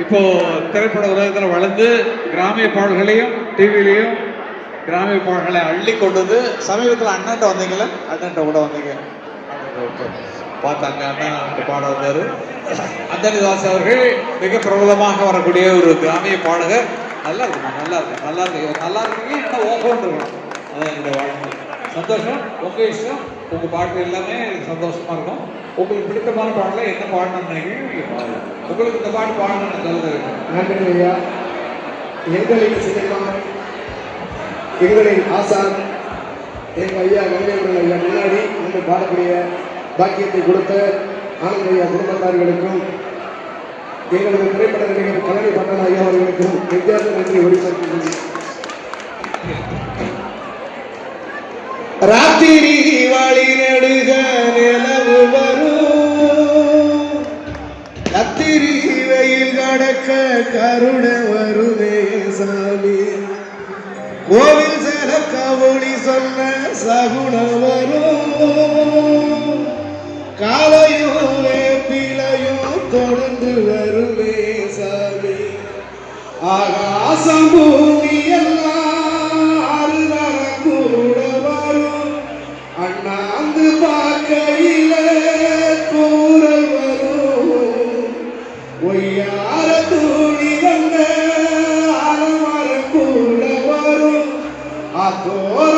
இப்போ திரைப்பட உலகத்தில் வளர்ந்து கிராமிய பாடல்களையும் டிவிலையும் கிராமிய பாடல்களை அள்ளி கொண்டது. சமீபத்தில் அண்ணன்ட்ட வந்தீங்களா? அண்ணன்ட்ட கூட வந்தீங்க, பார்த்தாங்க. அண்ணன் பாட வந்தாரு. அந்தனி தாஸ் அவர்கள் மிக பிரபலமாக வரக்கூடிய ஒரு கிராமிய பாடகர். நல்லா இருக்குமா? நல்லா இருக்கு, நல்லா இருக்கு, நல்லா இருக்கீங்க. என்ன ஓகோன்னு இருக்கணும். அதான் என்னுடைய வாழ்க்கை. சந்தோஷம். உங்க இஷ்டம். உங்க பாட்டு எல்லாமே எனக்கு சந்தோஷமா இருக்கும். உங்களுக்கு பிடித்தமான பாடல என்ன பாடணும்னு நினைக்கிறீங்க? உங்களுக்கு இந்த பாட்டு பாடணும்னு கருது இருக்கு. நன்றி ஐயா. எங்களின் சினிமா, எங்களின் ஆசான் எங்கள் ஐயா கங்கையவர்கள் ஐயா முன்னாடி வந்து பாடக்கூடிய பாக்கியத்தை கொடுத்த ஆனந்த் ஐயா குடும்பத்தார்களுக்கும் எங்களது திரைப்பட நடிகர் கலனி பட்டன் ஐயா அவர்களுக்கும் வித்தியாச நன்றி ஒளிபரப்புகிறேன். ராத்திரி வாழி நடுக நிலவு வரும், கத்திரி வெயில் கடக்க கருண வருமே சாமி, கோவில் சேல கவுளி சொன்ன சகுண வரும், காலையும் வேப்பிலையும் தொடர்ந்து வருமே சாமி, ஆகாசம் பூமி எல்லாம் கூட வரும், அண்ணாந்து பார்க்கையில கூறல் வரும், ஒய்யார தூணி வந்த அறமர கூட வரும், அதோர